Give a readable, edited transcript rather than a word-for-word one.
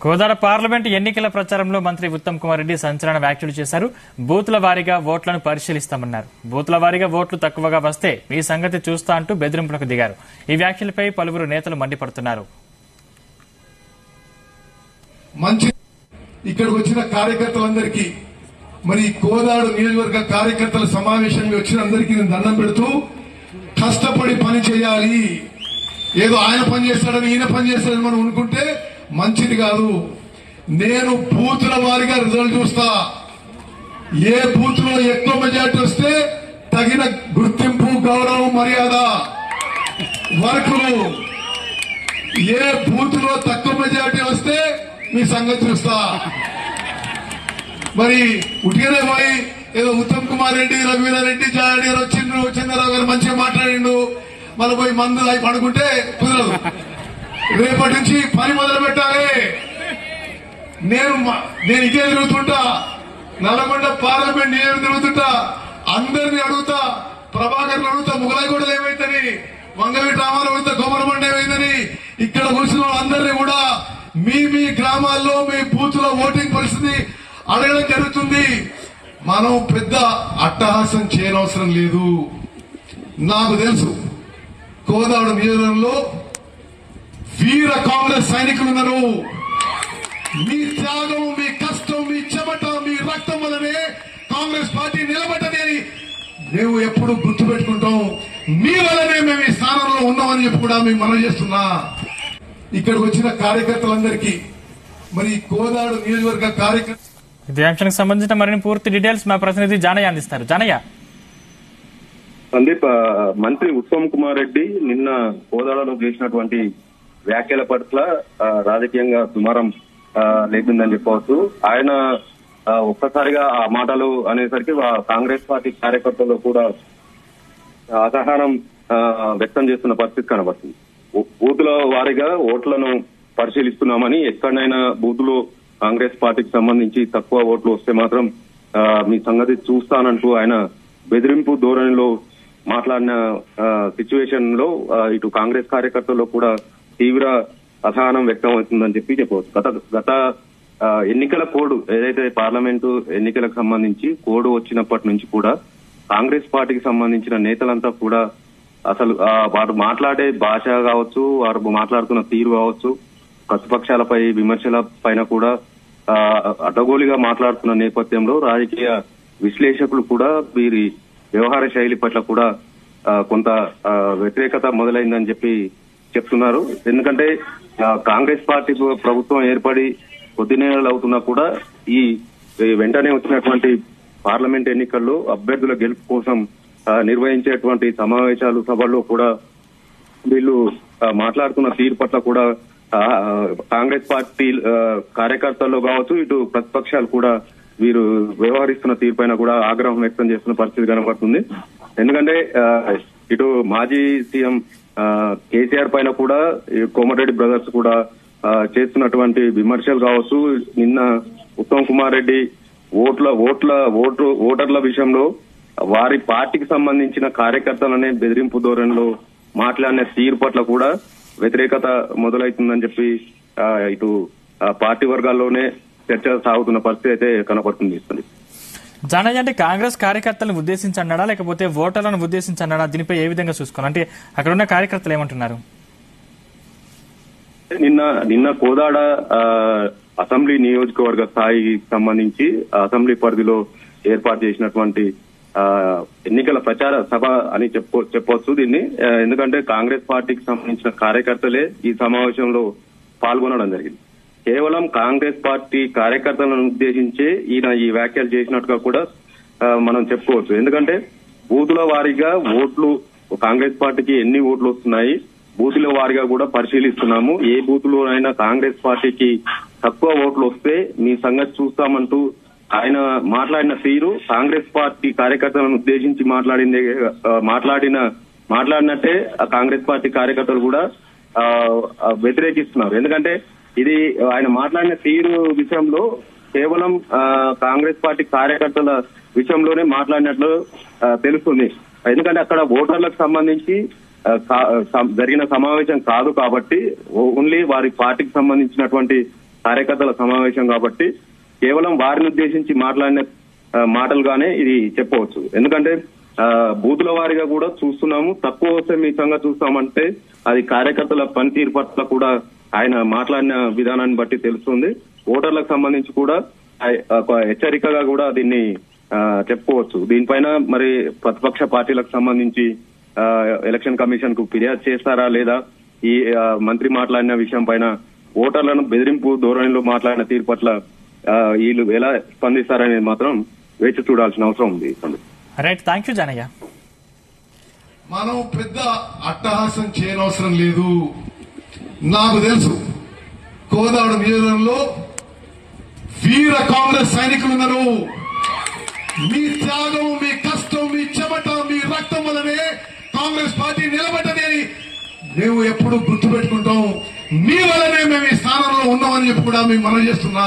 Kodad parliament ఎన్నికల ప్రచారంలో మంత్రి ఉత్తమ్ కుమార్ రెడ్డి సంచలన వ్యాఖ్యలు చేశారు. బూతుల వారీగా ఓట్లను పరిశీలిస్తామన్నారు. బూతుల వారీగా ఓట్లు తక్కువగా వస్తే మీ సంగతి చూస్తా అంటూ బెదిరింపులకు దిగారు. ఈ వ్యాఖ్యలపై పలువురు నేతలు మండిపడుతున్నారు. ఇక్కడికి వచ్చిన కార్యకర్తలందరికీ మరి కోదాడు నియోజకవర్గ కార్యకర్తల సమావేశానికి వచ్చిన అందరికీ నేను దండం పెడుతూ కష్టపడి పని చేయాలి. ఏదో ఆయన పని చేస్తాడని ఈయన పని చేస్తాడని మనం అనుకుంటే మంచిది కాదు. నేను బూతుల వారిగా రిజల్ట్ చూస్తా. ఏ బూత్ లో ఎక్కువ మెజార్టీ వస్తే తగిన గుర్తింపు, గౌరవం, మర్యాద, వర్కులు. ఏ బూత్ లో తక్కువ మెజార్టీ వస్తే మీ సంగతి చూస్తా. మరి ఉట్టిగానే పోయి ఏదో ఉత్తమ్ కుమార్ రెడ్డి, రఘువీరారెడ్డి, జారెడ్డి గారు వచ్చిండ్రు, చంద్రరావు గారు మంచిగా మాట్లాడిండు, మళ్ళీ పోయి మందు అయి పడుకుంటే కుదరదు. రేపటి నుంచి పని మొదలు పెట్టాలి. నేను ఇదే తిరుగుతుంటా, నల్గొండ పార్లమెంట్ నేను తిరుగుతుంటా, అందరినీ అడుగుతా, ప్రభాకర్ అడుగుతా, ముగలాయిగూడలు ఏమైందని, మంగళగిరి రామాలు అడుగుతా, గోమరమండ ఏమైందని, ఇక్కడ కూర్చున్న వాళ్ళందరినీ కూడా మీ గ్రామాల్లో మీ బూత్ లో ఓటింగ్ పరిస్థితి అడగడం జరుగుతుంది. మనం పెద్ద అట్టహాసం చేయనవసరం లేదు. నాకు తెలుసు కోదాడు నియోజకవర్గంలో వీర కాంగ్రెస్ సైనికులు ఉన్నారు. మీ త్యాగం, మీ కష్టం, మీ చెమట, మీ రక్తం వల్లనే కాంగ్రెస్ పార్టీ నిలబడ్డది అని మేము ఎప్పుడు గుర్తుపెట్టుకుంటాం. మీ వల్లనే మేము ఈ స్థానంలో ఉన్నామని చెప్పి కూడా మేము మనం చేస్తున్నా. ఇక్కడికి వచ్చిన కార్యకర్తలందరికీ మరి కోదాడు నియోజకవర్గ కార్యకర్త ఇదే అంశానికి సంబంధించిన మరిన్ని పూర్తి డీటెయిల్స్ మా ప్రతినిధి జానయ్య అందిస్తారు. జానయ్య. సందీప్, మంత్రి ఉత్తమ్ కుమార్ రెడ్డి నిన్న కోదాడలో చేసినటువంటి వ్యాఖ్యల పట్ల రాజకీయంగా దుమారం లేకుందని చెప్పవచ్చు. ఆయన ఒక్కసారిగా ఆ మాటలు అనేసరికి కాంగ్రెస్ పార్టీ కార్యకర్తలు కూడా అసహనం వ్యక్తం చేస్తున్న పరిస్థితి కనబడుతుంది. బూతుల వారీగా ఓట్లను పరిశీలిస్తున్నామని, ఎక్కడైనా బూతులో కాంగ్రెస్ పార్టీకి సంబంధించి తక్కువ ఓట్లు వస్తే మాత్రం మీ సంగతి చూస్తానంటూ ఆయన బెదిరింపు ధోరణిలో మాట్లాడిన సిచ్యువేషన్ లో ఇటు కాంగ్రెస్ కార్యకర్తల్లో కూడా తీవ్ర అసహనం వ్యక్తం అవుతుందని చెప్పవచ్చు. గత ఎన్నికల కోడ్ ఏదైతే పార్లమెంటు ఎన్నికలకు సంబంధించి కోడ్ వచ్చినప్పటి నుంచి కూడా కాంగ్రెస్ పార్టీకి సంబంధించిన నేతలంతా కూడా అసలు వారు మాట్లాడే భాష కావచ్చు, వారు మాట్లాడుతున్న తీరు కావచ్చు, ప్రతిపక్షాలపై విమర్శల పైన కూడా అడ్డగోలుగా మాట్లాడుతున్న నేపథ్యంలో రాజకీయ విశ్లేషకులు కూడా వీరి వ్యవహార శైలి పట్ల కూడా కొంత వ్యతిరేకత మొదలైందని చెప్పి చెప్తున్నారు. ఎందుకంటే కాంగ్రెస్ పార్టీ ప్రభుత్వం ఏర్పడి కొద్ది నెలలు అవుతున్నా కూడా ఈ వెంటనే వచ్చినటువంటి పార్లమెంట్ ఎన్నికల్లో అభ్యర్థుల గెలుపు కోసం నిర్వహించేటువంటి సమావేశాలు, సభల్లో కూడా వీళ్ళు మాట్లాడుతున్న తీరు పట్ల కూడా కాంగ్రెస్ పార్టీ కార్యకర్తల్లో కావచ్చు, ఇటు ప్రతిపక్షాలు కూడా వీరు వ్యవహరిస్తున్న తీరుపైన కూడా ఆగ్రహం వ్యక్తం చేస్తున్న పరిస్థితి కనబడుతుంది. ఎందుకంటే ఇటు మాజీ సీఎం కేసీఆర్ పైన కూడా కోమటిరెడ్డి బ్రదర్స్ కూడా చేస్తున్నటువంటి విమర్శలు కావచ్చు, నిన్న ఉత్తమ్ కుమార్ రెడ్డి ఓటర్ల విషయంలో వారి పార్టీకి సంబంధించిన కార్యకర్తలనే బెదిరింపు ధోరణిలో మాట్లాడిన తీరు పట్ల కూడా వ్యతిరేకత మొదలవుతుందని చెప్పి ఇటు పార్టీ వర్గాల్లోనే చర్చ సాగుతున్న పరిస్థితి అయితే కనపడుతుంది. జానయ్య, అంటే కాంగ్రెస్ కార్యకర్తలను ఉద్దేశించి అన్నాడా లేకపోతే ఓటర్లను ఉద్దేశించి అన్నాడా? దీనిపై ఏ విధంగా చూసుకోవాలి? అంటే అక్కడ ఉన్న కార్యకర్తలు ఏమంటున్నారు? నిన్న కోదాడ అసెంబ్లీ నియోజకవర్గ స్థాయికి సంబంధించి అసెంబ్లీ పరిధిలో ఏర్పాటు చేసినటువంటి ఎన్నికల ప్రచార సభ అని చెప్పొచ్చు దీన్ని. ఎందుకంటే కాంగ్రెస్ పార్టీకి సంబంధించిన కార్యకర్తలే ఈ సమావేశంలో పాల్గొనడం జరిగింది. కేవలం కాంగ్రెస్ పార్టీ కార్యకర్తలను ఉద్దేశించే ఈయన ఈ వ్యాఖ్యలు చేసినట్టుగా కూడా మనం చెప్పుకోవచ్చు. ఎందుకంటే బూతుల వారీగా ఓట్లు కాంగ్రెస్ పార్టీకి ఎన్ని ఓట్లు వస్తున్నాయి, బూతుల వారీగా కూడా పరిశీలిస్తున్నాము. ఏ బూతులోనైనా కాంగ్రెస్ పార్టీకి తక్కువ ఓట్లు వస్తే మీ సంగతి చూస్తామంటూ ఆయన మాట్లాడిన తీరు కాంగ్రెస్ పార్టీ కార్యకర్తలను ఉద్దేశించి మాట్లాడినట్టే కాంగ్రెస్ పార్టీ కార్యకర్తలు కూడా వ్యతిరేకిస్తున్నారు. ఎందుకంటే ఇది ఆయన మాట్లాడిన తీరు విషయంలో కేవలం కాంగ్రెస్ పార్టీ కార్యకర్తల విషయంలోనే మాట్లాడినట్లు తెలుస్తుంది. ఎందుకంటే అక్కడ ఓటర్లకు సంబంధించి జరిగిన సమావేశం కాదు కాబట్టి ఓన్లీ వారి పార్టీకి సంబంధించినటువంటి కార్యకర్తల సమావేశం కాబట్టి కేవలం వారిని ఉద్దేశించి మాట్లాడిన మాటలుగానే ఇది చెప్పవచ్చు. ఎందుకంటే బూతుల వారిగా కూడా చూస్తున్నాము. తక్కువ వస్తే మీ సంగతి చూస్తామంటే అది కార్యకర్తల పనితీరు పట్ల కూడా ఆయన మాట్లాడిన విధానాన్ని బట్టి తెలుస్తుంది. ఓటర్లకు సంబంధించి కూడా హెచ్చరికగా కూడా దీన్ని చెప్పుకోవచ్చు. దీనిపైన మరి ప్రతిపక్ష పార్టీలకు సంబంధించి ఎలక్షన్ కమిషన్ కు ఫిర్యాదు చేస్తారా లేదా, ఈ మంత్రి మాట్లాడిన విషయం పైన ఓటర్లను బెదిరింపు ధోరణిలో మాట్లాడిన తీరు పట్ల వీళ్ళు ఎలా స్పందిస్తారనేది మాత్రం వేచి చూడాల్సిన అవసరం ఉంది. Right, thank you Janayya. మనం పెద్ద అట్టహాసం చేయనవసరం లేదు. నాకు తెలుసు కోదాడ నియోజకవర్గంలో వీర కాంగ్రెస్ సైనికులు ఉన్నారు. మీ త్యాగం, మీ కష్టం, మీ చెమట, మీ రక్తం వల్లనే కాంగ్రెస్ పార్టీ నిలబడ్డది అని మేము ఎప్పుడు గుర్తుపెట్టుకుంటాం. మీ వల్లనే మేము ఈ స్థానంలో ఉన్నామని చెప్పి కూడా మేము మనం చేస్తున్నా.